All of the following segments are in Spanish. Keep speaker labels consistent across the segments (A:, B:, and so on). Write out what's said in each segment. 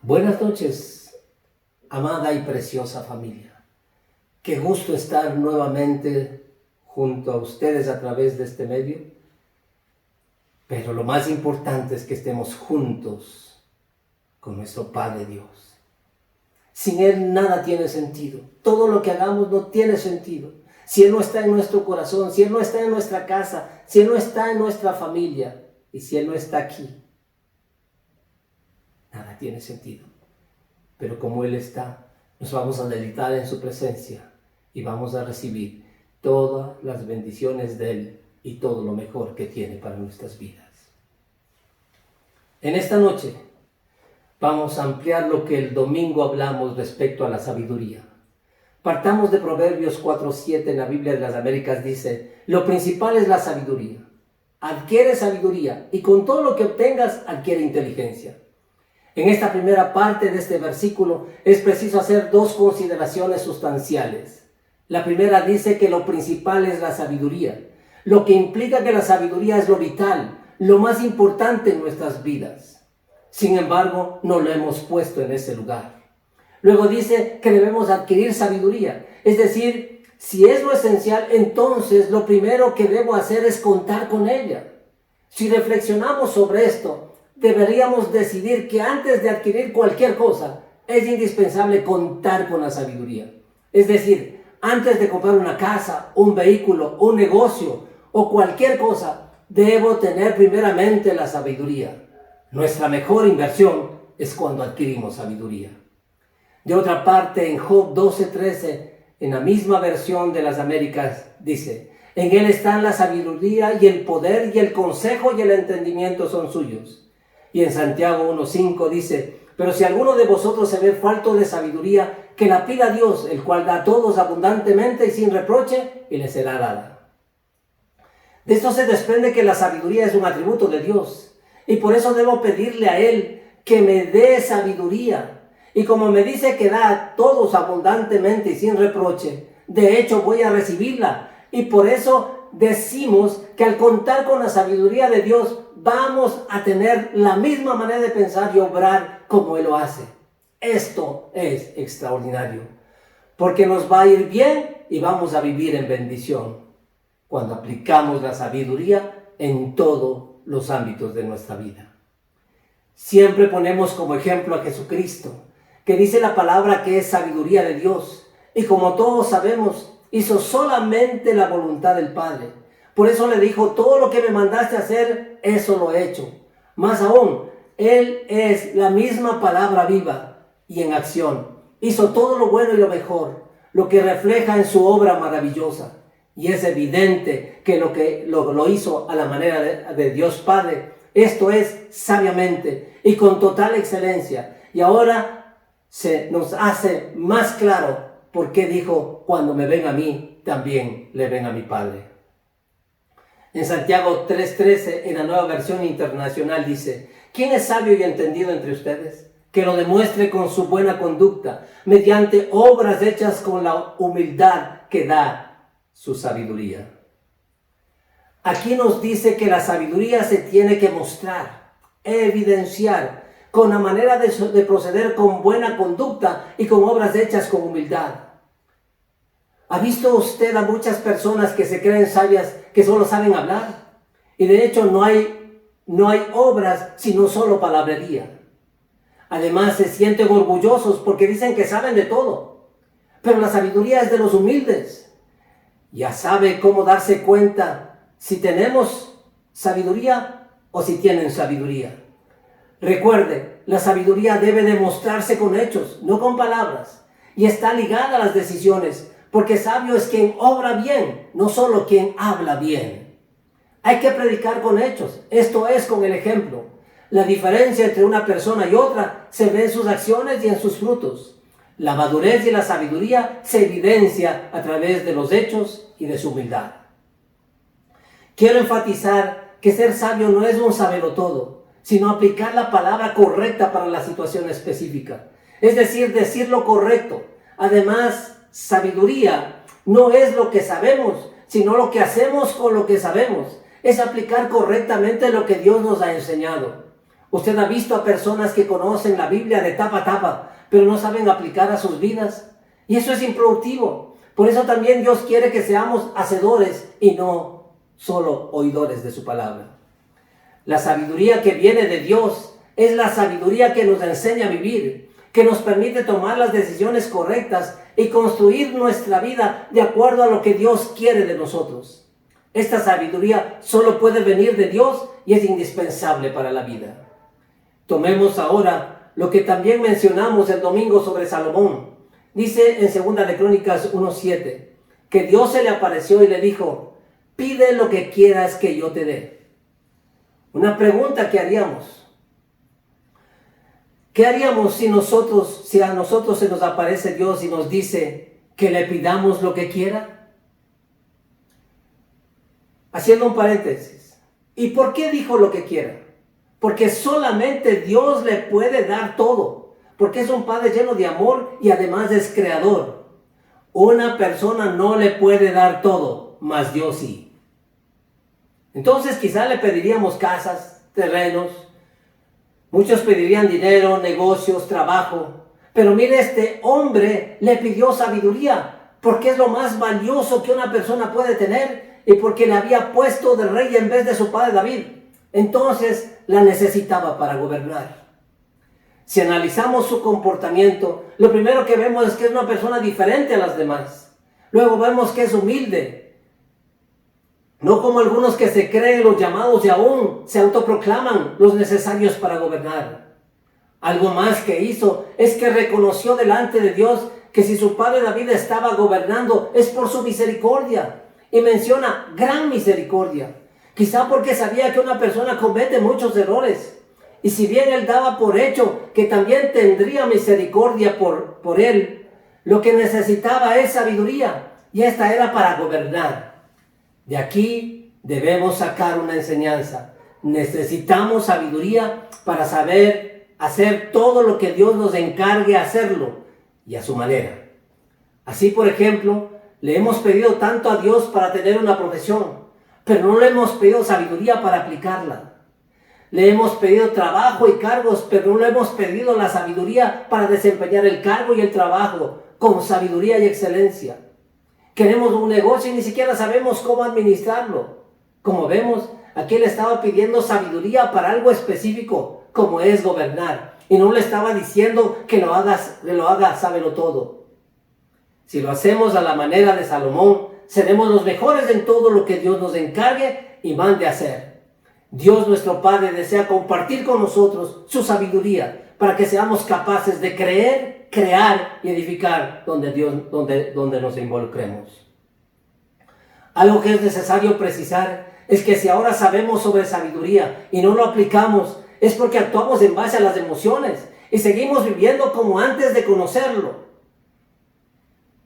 A: Buenas noches, amada y preciosa familia. Qué gusto estar nuevamente junto a ustedes a través de este medio. Pero lo más importante es que estemos juntos con nuestro Padre Dios. Sin Él nada tiene sentido. Todo lo que hagamos no tiene sentido. Si Él no está en nuestro corazón, si Él no está en nuestra casa, si Él no está en nuestra familia y si Él no está aquí, nada tiene sentido. Pero como Él está, nos vamos a deleitar en su presencia y vamos a recibir todas las bendiciones de Él y todo lo mejor que tiene para nuestras vidas. En esta noche vamos a ampliar lo que el domingo hablamos respecto a la sabiduría. Partamos de Proverbios 4:7 en la Biblia de las Américas. Dice: lo principal es la sabiduría. Adquiere sabiduría y con todo lo que obtengas adquiere inteligencia. En esta primera parte de este versículo es preciso hacer dos consideraciones sustanciales. La primera dice que lo principal es la sabiduría, lo que implica que la sabiduría es lo vital, lo más importante en nuestras vidas. Sin embargo, no lo hemos puesto en ese lugar. Luego dice que debemos adquirir sabiduría, es decir, si es lo esencial, entonces lo primero que debo hacer es contar con ella. Si reflexionamos sobre esto, deberíamos decidir que antes de adquirir cualquier cosa, es indispensable contar con la sabiduría. Es decir, antes de comprar una casa, un vehículo, un negocio o cualquier cosa, debo tener primeramente la sabiduría. Nuestra mejor inversión es cuando adquirimos sabiduría. De otra parte, en Job 12:13, en la misma versión de las Américas, dice: en él están la sabiduría y el poder y el consejo y el entendimiento son suyos. Y en Santiago 1:5 dice: pero si alguno de vosotros se ve falto de sabiduría, que la pida a Dios, el cual da a todos abundantemente y sin reproche, y le será dada. De esto se desprende que la sabiduría es un atributo de Dios, y por eso debo pedirle a Él que me dé sabiduría. Y como me dice que da a todos abundantemente y sin reproche, de hecho voy a recibirla. Y por eso decimos que al contar con la sabiduría de Dios, vamos a tener la misma manera de pensar y obrar como Él lo hace. Esto es extraordinario, porque nos va a ir bien y vamos a vivir en bendición cuando aplicamos la sabiduría en todos los ámbitos de nuestra vida. Siempre ponemos como ejemplo a Jesucristo, que dice la palabra que es sabiduría de Dios, y como todos sabemos, hizo solamente la voluntad del Padre. Por eso le dijo: todo lo que me mandaste hacer, eso lo he hecho. Más aún, Él es la misma palabra viva y en acción. Hizo todo lo bueno y lo mejor, lo que refleja en su obra maravillosa. Y es evidente que lo hizo a la manera de Dios Padre. Esto es sabiamente y con total excelencia. Y ahora se nos hace más claro por qué dijo: cuando me ven a mí, también le ven a mi Padre. En Santiago 3:13, en la Nueva Versión Internacional, dice: ¿quién es sabio y entendido entre ustedes? Que lo demuestre con su buena conducta, mediante obras hechas con la humildad que da su sabiduría. Aquí nos dice que la sabiduría se tiene que mostrar, evidenciar, con la manera de proceder con buena conducta y con obras hechas con humildad. ¿Ha visto usted a muchas personas que se creen sabias, que solo saben hablar? Y de hecho no hay obras, sino solo palabrería. Además se sienten orgullosos porque dicen que saben de todo. Pero la sabiduría es de los humildes. Ya sabe cómo darse cuenta si tenemos sabiduría o si tienen sabiduría. Recuerde, la sabiduría debe demostrarse con hechos, no con palabras. Y está ligada a las decisiones, porque sabio es quien obra bien, no solo quien habla bien. Hay que predicar con hechos, esto es con el ejemplo. La diferencia entre una persona y otra se ve en sus acciones y en sus frutos. La madurez y la sabiduría se evidencia a través de los hechos y de su humildad. Quiero enfatizar que ser sabio no es un sabelotodo, sino aplicar la palabra correcta para la situación específica. Es decir lo correcto. Además, sabiduría no es lo que sabemos, sino lo que hacemos con lo que sabemos. Es aplicar correctamente lo que Dios nos ha enseñado. Usted ha visto a personas que conocen la Biblia de tapa a tapa, pero no saben aplicar a sus vidas. Y eso es improductivo. Por eso también Dios quiere que seamos hacedores y no solo oidores de su palabra. La sabiduría que viene de Dios es la sabiduría que nos enseña a vivir, que nos permite tomar las decisiones correctas y construir nuestra vida de acuerdo a lo que Dios quiere de nosotros. Esta sabiduría solo puede venir de Dios y es indispensable para la vida. Tomemos ahora lo que también mencionamos el domingo sobre Salomón. Dice en 2 de Crónicas 1:7 que Dios se le apareció y le dijo: pide lo que quieras que yo te dé. Una pregunta que haríamos: ¿qué haríamos si a nosotros se nos aparece Dios y nos dice que le pidamos lo que quiera? Haciendo un paréntesis. ¿Y por qué dijo lo que quiera? Porque solamente Dios le puede dar todo. Porque es un Padre lleno de amor y además es creador. Una persona no le puede dar todo, mas Dios sí. Entonces quizá le pediríamos casas, terrenos. Muchos pedirían dinero, negocios, trabajo. Pero mire, este hombre le pidió sabiduría, porque es lo más valioso que una persona puede tener y porque le había puesto de rey en vez de su padre David. Entonces la necesitaba para gobernar. Si analizamos su comportamiento, lo primero que vemos es que es una persona diferente a las demás. Luego vemos que es humilde. No como algunos que se creen los llamados y aún se autoproclaman los necesarios para gobernar. Algo más que hizo es que reconoció delante de Dios que si su padre David estaba gobernando es por su misericordia. Y menciona gran misericordia. Quizá porque sabía que una persona comete muchos errores. Y si bien él daba por hecho que también tendría misericordia por él, lo que necesitaba es sabiduría. Y esta era para gobernar. De aquí debemos sacar una enseñanza. Necesitamos sabiduría para saber hacer todo lo que Dios nos encargue hacerlo y a su manera. Así, por ejemplo, le hemos pedido tanto a Dios para tener una profesión, pero no le hemos pedido sabiduría para aplicarla. Le hemos pedido trabajo y cargos, pero no le hemos pedido la sabiduría para desempeñar el cargo y el trabajo con sabiduría y excelencia. Queremos un negocio y ni siquiera sabemos cómo administrarlo. Como vemos, aquí le estaba pidiendo sabiduría para algo específico, como es gobernar. Y no le estaba diciendo que lo haga, sábelo todo. Si lo hacemos a la manera de Salomón, seremos los mejores en todo lo que Dios nos encargue y mande hacer. Dios nuestro Padre desea compartir con nosotros su sabiduría para que seamos capaces de creer, crear y edificar donde nos involucremos. Algo que es necesario precisar es que si ahora sabemos sobre sabiduría y no lo aplicamos, es porque actuamos en base a las emociones y seguimos viviendo como antes de conocerlo.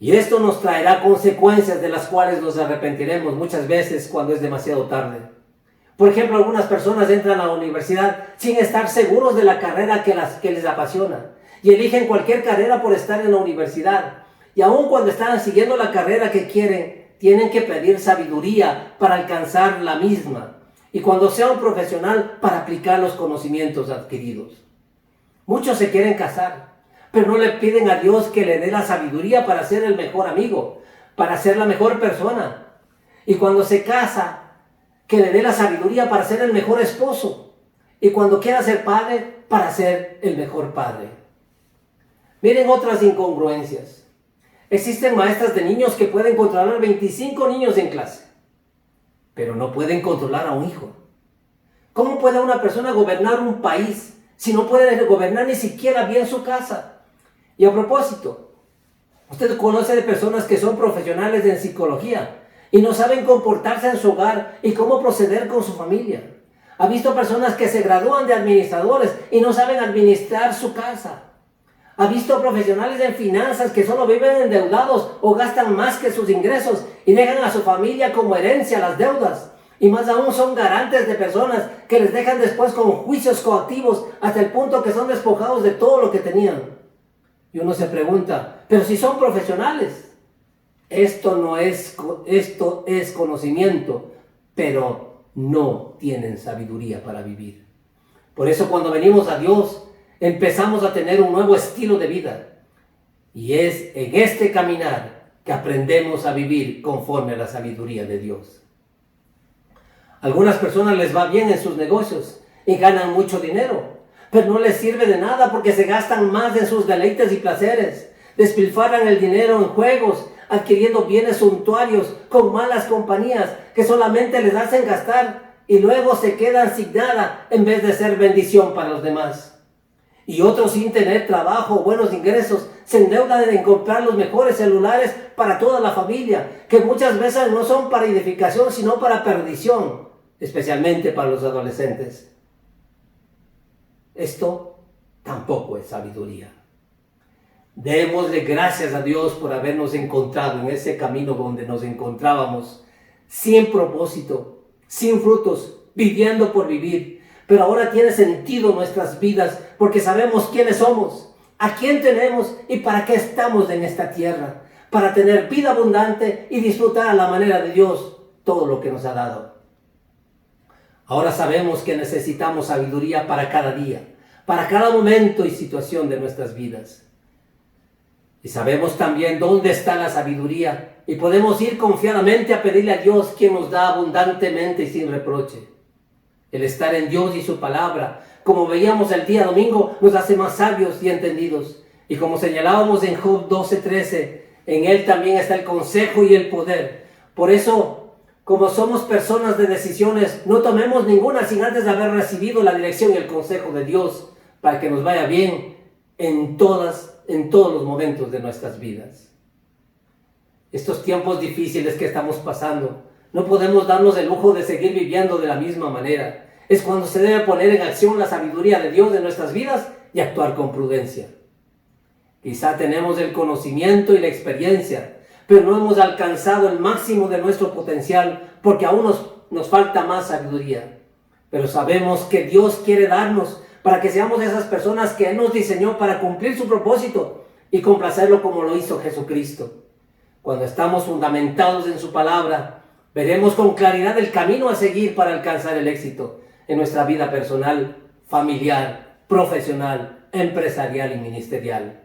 A: Y esto nos traerá consecuencias de las cuales nos arrepentiremos muchas veces cuando es demasiado tarde. Por ejemplo, algunas personas entran a la universidad sin estar seguros de la carrera que les apasiona y eligen cualquier carrera por estar en la universidad. Y aun cuando están siguiendo la carrera que quieren, tienen que pedir sabiduría para alcanzar la misma. Y cuando sea un profesional, para aplicar los conocimientos adquiridos. Muchos se quieren casar, pero no le piden a Dios que le dé la sabiduría para ser el mejor amigo, para ser la mejor persona. Y cuando se casa, que le dé la sabiduría para ser el mejor esposo. Y cuando quiera ser padre, para ser el mejor padre. Miren otras incongruencias. Existen maestras de niños que pueden controlar 25 niños en clase, pero no pueden controlar a un hijo. ¿Cómo puede una persona gobernar un país si no puede gobernar ni siquiera bien su casa? Y a propósito, usted conoce de personas que son profesionales en psicología y no saben comportarse en su hogar y cómo proceder con su familia. Ha visto personas que se gradúan de administradores y no saben administrar su casa. Ha visto profesionales en finanzas que solo viven endeudados o gastan más que sus ingresos y dejan a su familia como herencia las deudas. Y más aún son garantes de personas que les dejan después con juicios coactivos hasta el punto que son despojados de todo lo que tenían. Y uno se pregunta, pero si son profesionales, Esto es conocimiento, pero no tienen sabiduría para vivir. Por eso cuando venimos a Dios, empezamos a tener un nuevo estilo de vida. Y es en este caminar que aprendemos a vivir conforme a la sabiduría de Dios. A algunas personas les va bien en sus negocios y ganan mucho dinero, pero no les sirve de nada porque se gastan más en sus deleites y placeres. Despilfarran el dinero en juegos, adquiriendo bienes suntuarios con malas compañías que solamente les hacen gastar y luego se quedan sin nada en vez de ser bendición para los demás. Y otros, sin tener trabajo o buenos ingresos, se endeudan en comprar los mejores celulares para toda la familia, que muchas veces no son para edificación sino para perdición, especialmente para los adolescentes. Esto tampoco es sabiduría. Démosle gracias a Dios por habernos encontrado en ese camino donde nos encontrábamos, sin propósito, sin frutos, viviendo por vivir. Pero ahora tiene sentido nuestras vidas porque sabemos quiénes somos, a quién tenemos y para qué estamos en esta tierra. Para tener vida abundante y disfrutar a la manera de Dios todo lo que nos ha dado. Ahora sabemos que necesitamos sabiduría para cada día, para cada momento y situación de nuestras vidas. Y sabemos también dónde está la sabiduría y podemos ir confiadamente a pedirle a Dios quien nos da abundantemente y sin reproche. El estar en Dios y su palabra, como veíamos el día domingo, nos hace más sabios y entendidos. Y como señalábamos en Job 12:13, en Él también está el consejo y el poder. Por eso, como somos personas de decisiones, no tomemos ninguna sin antes de haber recibido la dirección y el consejo de Dios para que nos vaya bien en todos los momentos de nuestras vidas. Estos tiempos difíciles que estamos pasando, no podemos darnos el lujo de seguir viviendo de la misma manera. Es cuando se debe poner en acción la sabiduría de Dios en nuestras vidas y actuar con prudencia. Quizá tenemos el conocimiento y la experiencia, pero no hemos alcanzado el máximo de nuestro potencial porque aún nos falta más sabiduría. Pero sabemos que Dios quiere darnos para que seamos esas personas que Él nos diseñó para cumplir su propósito y complacerlo como lo hizo Jesucristo. Cuando estamos fundamentados en su palabra, veremos con claridad el camino a seguir para alcanzar el éxito en nuestra vida personal, familiar, profesional, empresarial y ministerial.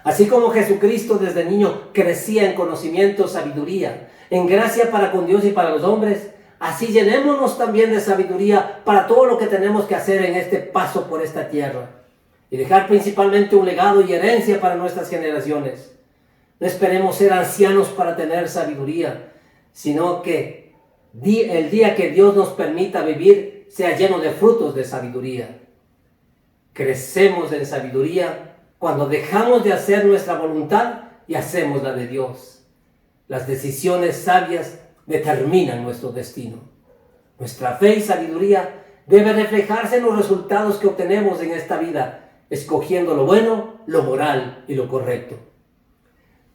A: Así como Jesucristo desde niño crecía en conocimiento, sabiduría, en gracia para con Dios y para los hombres, así llenémonos también de sabiduría para todo lo que tenemos que hacer en este paso por esta tierra y dejar principalmente un legado y herencia para nuestras generaciones. No esperemos ser ancianos para tener sabiduría, sino que el día que Dios nos permita vivir sea lleno de frutos de sabiduría. Crecemos en sabiduría cuando dejamos de hacer nuestra voluntad y hacemos la de Dios. Las decisiones sabias determinan nuestro destino. Nuestra fe y sabiduría debe reflejarse en los resultados que obtenemos en esta vida, escogiendo lo bueno, lo moral y lo correcto.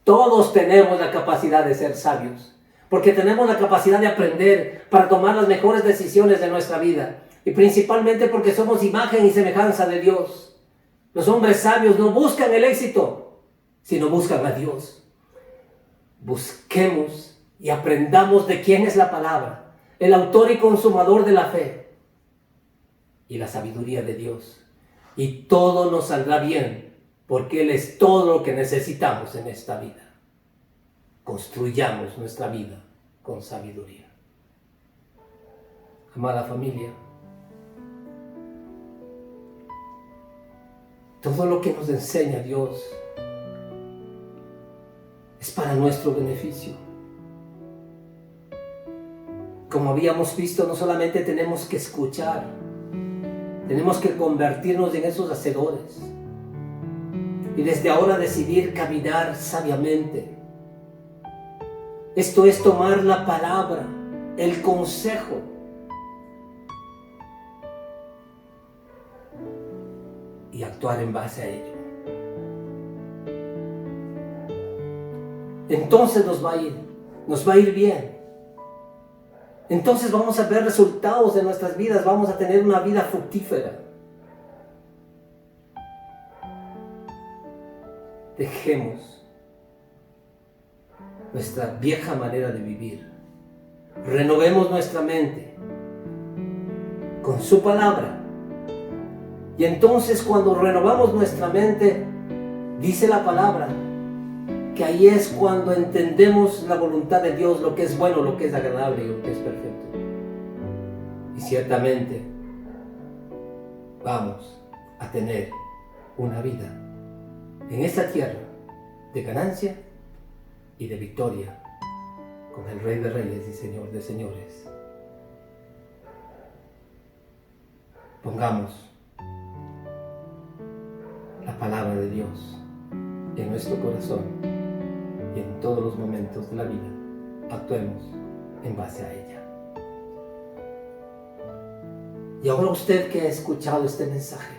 A: Todos tenemos la capacidad de ser sabios, porque tenemos la capacidad de aprender para tomar las mejores decisiones de nuestra vida, y principalmente porque somos imagen y semejanza de Dios. Los hombres sabios no buscan el éxito, sino buscan a Dios. Busquemos y aprendamos de quién es la palabra, el autor y consumador de la fe, y la sabiduría de Dios. Y todo nos saldrá bien, porque Él es todo lo que necesitamos en esta vida. Construyamos nuestra vida con sabiduría. Amada familia, todo lo que nos enseña Dios es para nuestro beneficio. Como habíamos visto, no solamente tenemos que escuchar, tenemos que convertirnos en esos hacedores y desde ahora decidir caminar sabiamente. Esto es tomar la palabra, el consejo, y actuar en base a ello. Entonces nos va a ir bien. Entonces vamos a ver resultados de nuestras vidas, vamos a tener una vida fructífera. Dejemos nuestra vieja manera de vivir. Renovemos nuestra mente con su palabra. Y entonces cuando renovamos nuestra mente, dice la palabra, que ahí es cuando entendemos la voluntad de Dios, lo que es bueno, lo que es agradable y lo que es perfecto. Y ciertamente vamos a tener una vida en esta tierra de ganancia y de victoria con el Rey de Reyes y Señor de Señores. Pongamos la palabra de Dios en nuestro corazón y en todos los momentos de la vida actuemos en base a ella. Y ahora usted que ha escuchado este mensaje,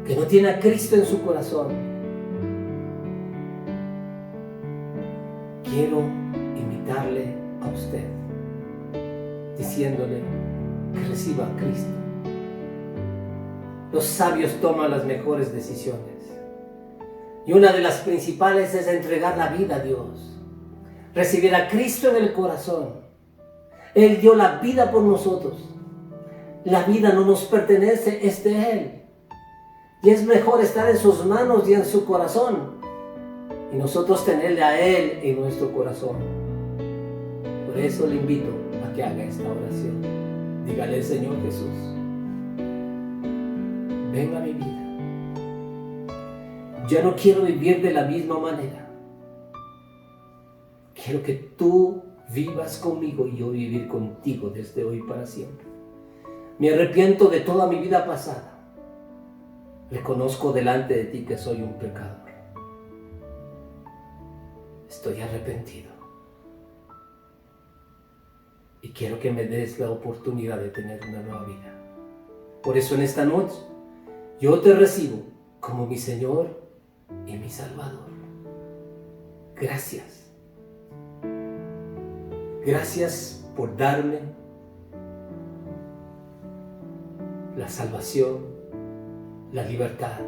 A: que no tiene a Cristo en su corazón, quiero invitarle a usted, diciéndole que reciba a Cristo. Los sabios toman las mejores decisiones. Y una de las principales es entregar la vida a Dios. Recibir a Cristo en el corazón. Él dio la vida por nosotros. La vida no nos pertenece, es de Él. Y es mejor estar en sus manos y en su corazón. Y nosotros tenerle a Él en nuestro corazón. Por eso le invito a que haga esta oración. Dígale, Señor Jesús, ven a mi vida. Ya no quiero vivir de la misma manera. Quiero que tú vivas conmigo y yo vivir contigo desde hoy para siempre. Me arrepiento de toda mi vida pasada. Reconozco delante de ti que soy un pecador. Estoy arrepentido. Y quiero que me des la oportunidad de tener una nueva vida. Por eso en esta noche yo te recibo como mi Señor y mi Salvador. Gracias. Gracias por darme la salvación, la libertad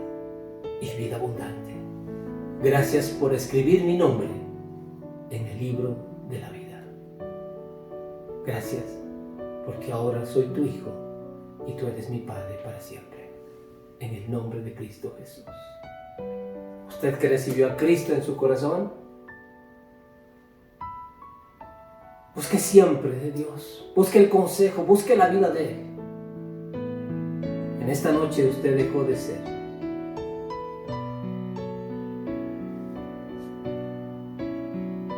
A: y vida abundante. Gracias por escribir mi nombre en el libro de la vida. Gracias porque ahora soy tu hijo y tú eres mi Padre para siempre. En el nombre de Cristo Jesús. ¿Usted que recibió a Cristo en su corazón? Busque siempre de Dios. Busque el consejo, busque la vida de Él. En esta noche usted dejó de ser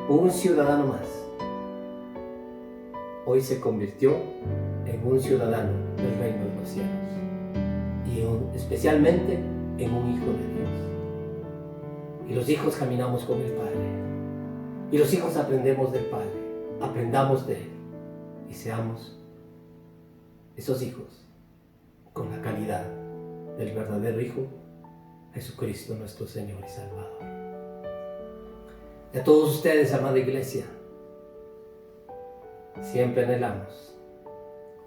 A: un ciudadano más. Hoy se convirtió en un ciudadano del reino de los cielos. Y especialmente en un hijo de Dios. Y los hijos caminamos con el Padre. Y los hijos aprendemos del Padre. Aprendamos de Él. Y seamos esos hijos con la calidad del verdadero Hijo, Jesucristo nuestro Señor y Salvador. Y a todos ustedes, amada iglesia, siempre anhelamos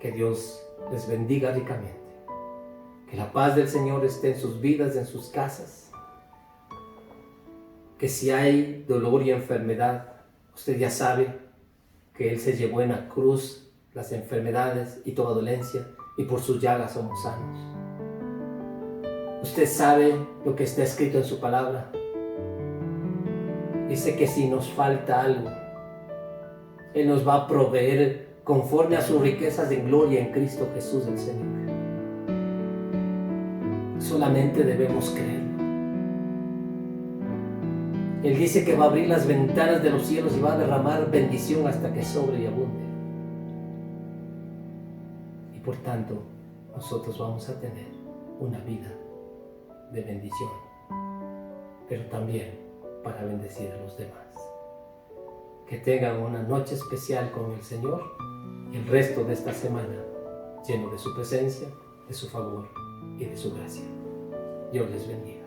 A: que Dios les bendiga ricamente. Que la paz del Señor esté en sus vidas, en sus casas. Que si hay dolor y enfermedad, usted ya sabe que Él se llevó en la cruz las enfermedades y toda dolencia, y por sus llagas somos sanos. Usted sabe lo que está escrito en su palabra. Dice que si nos falta algo, Él nos va a proveer conforme a sus riquezas en gloria en Cristo Jesús el Señor. Solamente debemos creerlo. Él dice que va a abrir las ventanas de los cielos y va a derramar bendición hasta que sobre y abunde. Y por tanto, nosotros vamos a tener una vida de bendición, pero también para bendecir a los demás. Que tengan una noche especial con el Señor y el resto de esta semana lleno de su presencia, de su favor y de su gracia. Dios les bendiga.